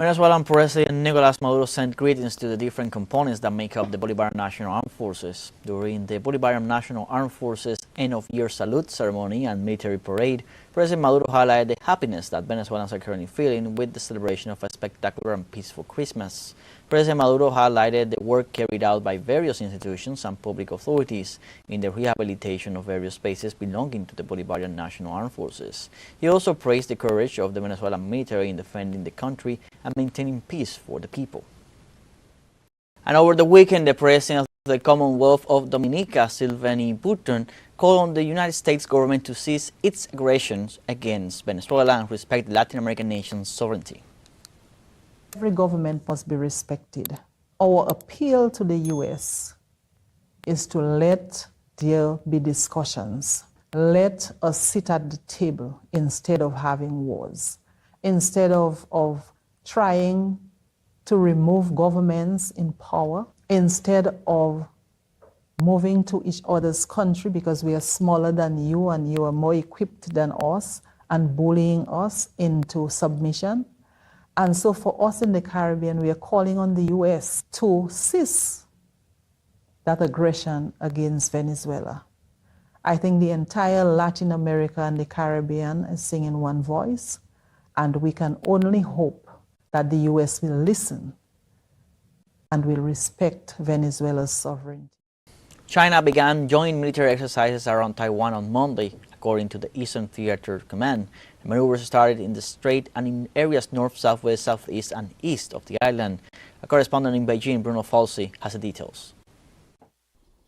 Venezuelan President Nicolás Maduro sent greetings to the different components that make up the Bolivarian National Armed Forces. During the Bolivarian National Armed Forces end-of-year salute ceremony and military parade, President Maduro highlighted the happiness that Venezuelans are currently feeling with the celebration of a spectacular and peaceful Christmas. President Maduro highlighted the work carried out by various institutions and public authorities in the rehabilitation of various spaces belonging to the Bolivarian National Armed Forces. He also praised the courage of the Venezuelan military in defending the country and maintaining peace for the people. And over the weekend, the President of the Commonwealth of Dominica, Sylvanie Bouton, called on the United States government to cease its aggressions against Venezuela and respect the Latin American nation's sovereignty. Every government must be respected. Our appeal to the U.S. is to let there be discussions. Let us sit at the table instead of having wars, instead of trying to remove governments in power, instead of moving to each other's country because we are smaller than you and you are more equipped than us and bullying us into submission. And so for us in the Caribbean, we are calling on the U.S. to cease that aggression against Venezuela. I think the entire Latin America and the Caribbean is singing one voice, and we can only hope that the U.S. will listen and will respect Venezuela's sovereignty. China began joint military exercises around Taiwan on Monday, according to the Eastern Theater Command. The maneuvers started in the strait and in areas north, southwest, southeast, and east of the island. A correspondent in Beijing, Bruno Falsi, has the details.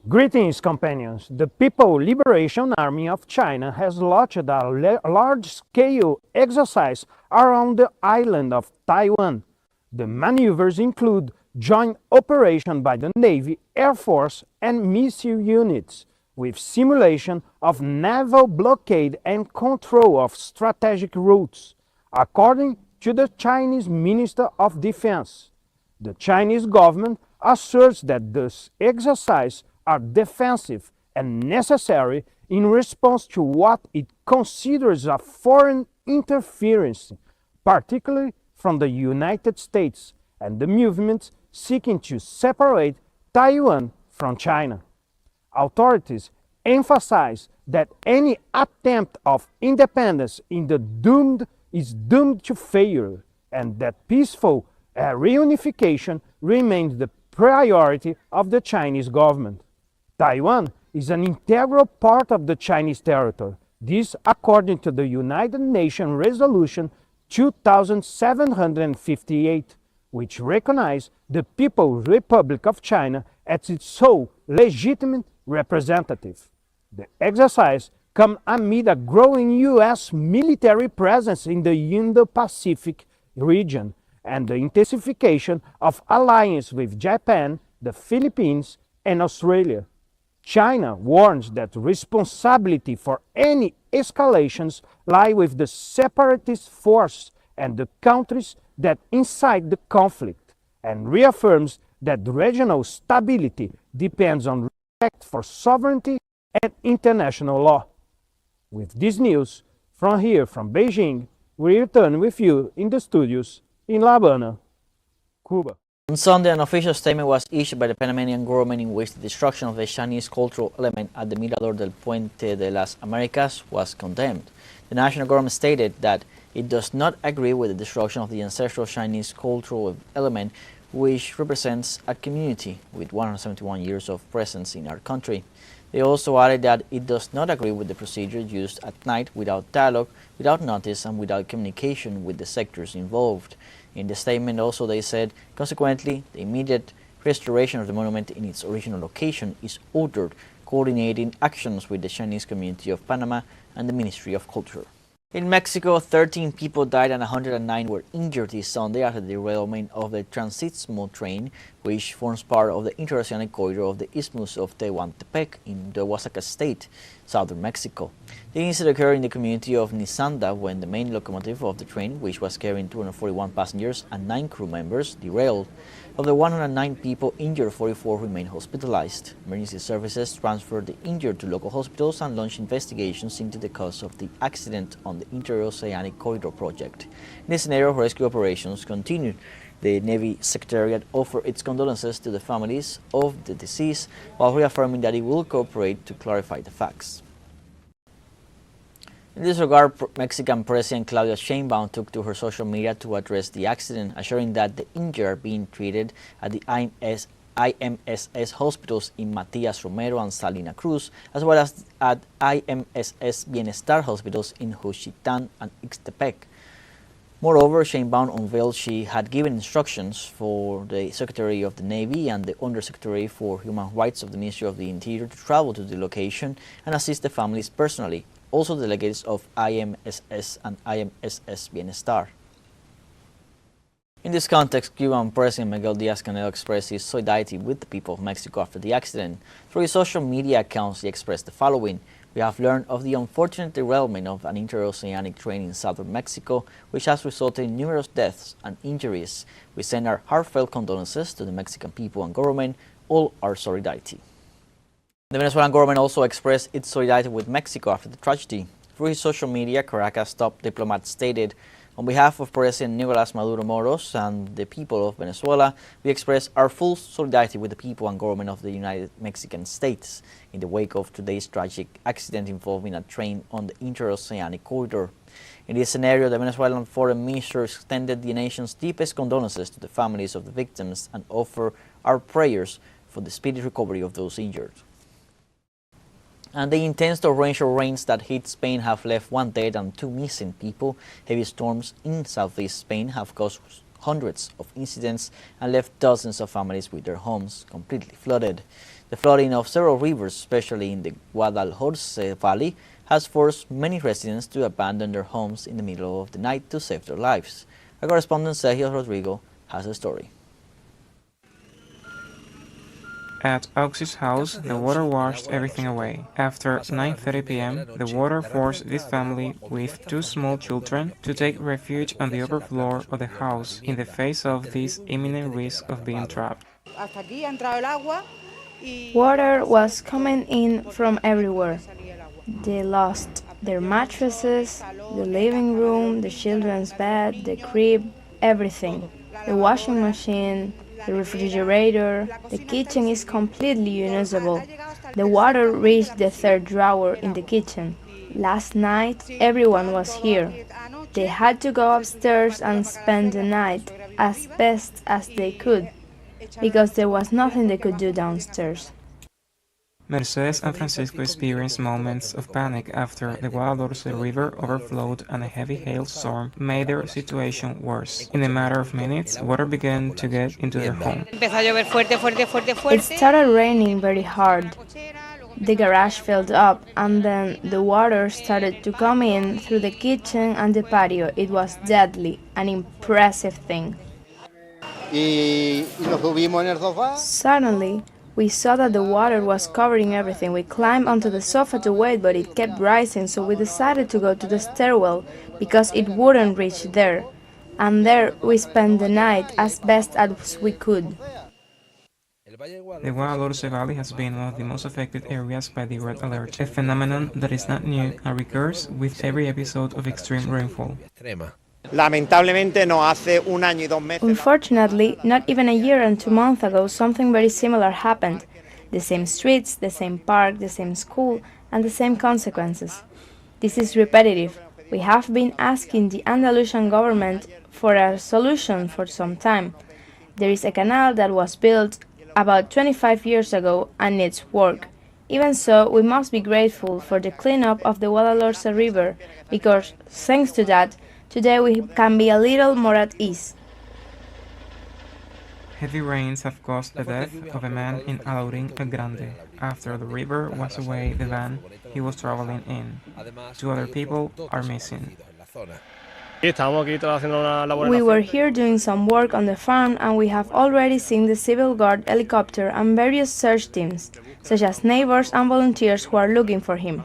Greetings, companions. The People Liberation Army of China has launched a large-scale exercise around the island of Taiwan. The maneuvers include joint operation by the Navy, Air Force, and missile units, with simulation of naval blockade and control of strategic routes, according to the Chinese Minister of Defense. The Chinese government asserts that these exercises are defensive and necessary in response to what it considers a foreign interference, particularly from the United States and the movements seeking to separate Taiwan from China. Authorities emphasize that any attempt of independence is doomed to failure, and that peaceful reunification remains the priority of the Chinese government. Taiwan is an integral part of the Chinese territory. This according to the United Nations Resolution 2758, which recognizes the People's Republic of China as its sole legitimate representative. The exercise comes amid a growing U.S. military presence in the Indo-Pacific region and the intensification of alliance with Japan, the Philippines, and Australia. China warns that responsibility for any escalations lie with the separatist force and the countries that incite the conflict, and reaffirms that regional stability depends on respect for sovereignty and international law. With this news, from Beijing, we return with you in the studios in La Habana, Cuba. On Sunday, an official statement was issued by the Panamanian government in which the destruction of the Chinese cultural element at the Mirador del Puente de las Americas was condemned. The national government stated that it does not agree with the destruction of the ancestral Chinese cultural element, which represents a community with 171 years of presence in our country. They also added that it does not agree with the procedure used at night without dialogue, without notice, and without communication with the sectors involved. In the statement also they said, consequently, the immediate restoration of the monument in its original location is ordered, coordinating actions with the Chinese community of Panama and the Ministry of Culture. In Mexico, 13 people died and 109 were injured this Sunday after the derailment of the Transistmo train, which forms part of the interoceanic corridor of the Isthmus of Tehuantepec in the Oaxaca state. southern Mexico. The incident occurred in the community of Nisanda when the main locomotive of the train, which was carrying 241 passengers and 9 crew members, derailed. Of the 109 people injured, 44 remain hospitalized. Emergency services transferred the injured to local hospitals and launched investigations into the cause of the accident on the Interoceanic Corridor project. In this scenario, rescue operations continued. The Navy Secretariat offered its condolences to the families of the deceased while reaffirming that it will cooperate to clarify the facts. In this regard, Mexican President Claudia Sheinbaum took to her social media to address the accident, assuring that the injured are being treated at the IMSS hospitals in Matias Romero and Salina Cruz, as well as at IMSS Bienestar hospitals in Juchitán and Ixtepec. Moreover, Sheinbaum unveiled she had given instructions for the Secretary of the Navy and the Undersecretary for Human Rights of the Ministry of the Interior to travel to the location and assist the families personally, also delegates of IMSS and IMSS Bienestar. In this context, Cuban President Miguel Díaz-Canel expressed his solidarity with the people of Mexico after the accident. Through his social media accounts, he expressed the following: "We have learned of the unfortunate derailment of an interoceanic train in southern Mexico, which has resulted in numerous deaths and injuries. We send our heartfelt condolences to the Mexican people and government, all our solidarity." The Venezuelan government also expressed its solidarity with Mexico after the tragedy. Through his social media, Caracas top diplomat stated, "On behalf of President Nicolás Maduro Moros and the people of Venezuela, we express our full solidarity with the people and government of the United Mexican States in the wake of today's tragic accident involving a train on the Interoceanic Corridor." In this scenario, the Venezuelan foreign minister extended the nation's deepest condolences to the families of the victims and offered our prayers for the speedy recovery of those injured. And the intense torrential rains that hit Spain have left 1 dead and 2 missing people. Heavy storms in southeast Spain have caused hundreds of incidents and left dozens of families with their homes completely flooded. The flooding of several rivers, especially in the Guadalhorce Valley, has forced many residents to abandon their homes in the middle of the night to save their lives. Our correspondent Sergio Rodrigo has a story. At Auxie's house, the water washed everything away. After 9:30 p.m., the water forced this family with 2 small children to take refuge on the upper floor of the house in the face of this imminent risk of being trapped. Water was coming in from everywhere. They lost their mattresses, the living room, the children's bed, the crib, everything. The washing machine, the refrigerator, the kitchen is completely unusable. The water reached the 3rd drawer in the kitchen. Last night, everyone was here. They had to go upstairs and spend the night as best as they could, because there was nothing they could do downstairs. Mercedes and Francisco experienced moments of panic after the Guadalhorce River overflowed and a heavy hailstorm made their situation worse. In a matter of minutes, water began to get into their home. It started raining very hard. The garage filled up, and then the water started to come in through the kitchen and the patio. It was deadly, an impressive thing. Suddenly, we saw that the water was covering everything. We climbed onto the sofa to wait, but it kept rising, so we decided to go to the stairwell because it wouldn't reach there. And there we spent the night as best as we could. The Guadalhorce Valley has been one of the most affected areas by the red alert, a phenomenon that is not new and recurs with every episode of extreme rainfall. Unfortunately, not even a year and 2 months ago, something very similar happened. The same streets, the same park, the same school, and the same consequences. This is repetitive. We have been asking the Andalusian government for a solution for some time. There is a canal that was built about 25 years ago and needs work. Even so, we must be grateful for the cleanup of the Guadalhorce River, because thanks to that, today we can be a little more at ease. Heavy rains have caused the death of a man in Alaurín el Grande after the river washed away the van he was traveling in. 2 other people are missing. We were here doing some work on the farm, and we have already seen the Civil Guard helicopter and various search teams, such as neighbors and volunteers who are looking for him.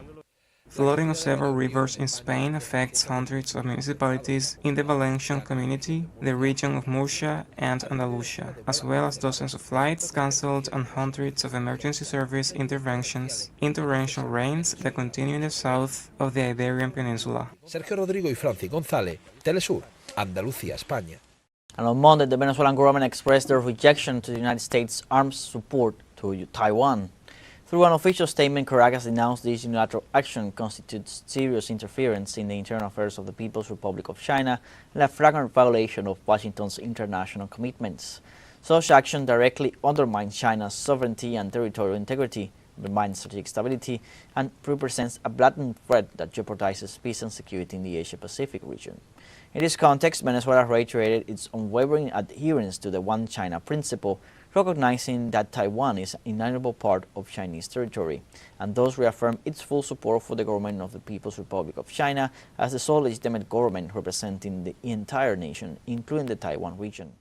Flooding of several rivers in Spain affects hundreds of municipalities in the Valencian community, the region of Murcia and Andalusia, as well as dozens of flights cancelled and hundreds of emergency service interventions in torrential rains that continue in the south of the Iberian Peninsula. Sergio Rodrigo y Francis González, Telesur, Andalucía, España. And on Monday, the Venezuelan government expressed their rejection to the United States' arms support to Taiwan. Through an official statement, Caracas denounced this unilateral action constitutes serious interference in the internal affairs of the People's Republic of China and a flagrant violation of Washington's international commitments. Such action directly undermines China's sovereignty and territorial integrity, undermines strategic stability, and represents a blatant threat that jeopardizes peace and security in the Asia-Pacific region. In this context, Venezuela reiterated its unwavering adherence to the One China principle, recognizing that Taiwan is an inalienable part of Chinese territory, and thus reaffirmed its full support for the government of the People's Republic of China as the sole legitimate government representing the entire nation, including the Taiwan region.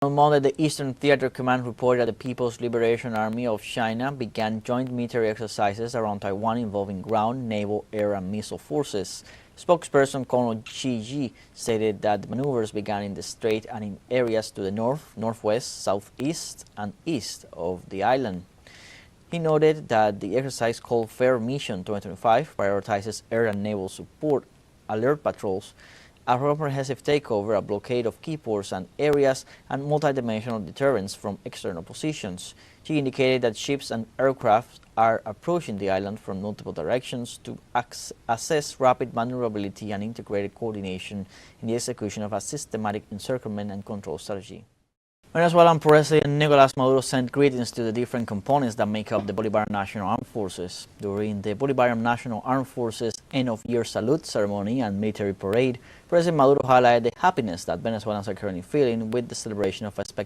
On Monday, the Eastern Theater Command reported that the People's Liberation Army of China began joint military exercises around Taiwan involving ground, naval, air, and missile forces. Spokesperson Colonel Chi Yi stated that the maneuvers began in the strait and in areas to the north, northwest, southeast, and east of the island. He noted that the exercise called Fair Mission 2025 prioritizes air and naval support, alert patrols, a comprehensive takeover, a blockade of key ports and areas, and multidimensional deterrence from external positions. She indicated that ships and aircraft are approaching the island from multiple directions to assess rapid maneuverability and integrated coordination in the execution of a systematic encirclement and control strategy. Venezuelan President Nicolás Maduro sent greetings to the different components that make up the Bolivarian National Armed Forces. During the Bolivarian National Armed Forces end-of-year salute ceremony and military parade, President Maduro highlighted the happiness that Venezuelans are currently feeling with the celebration of a spectacular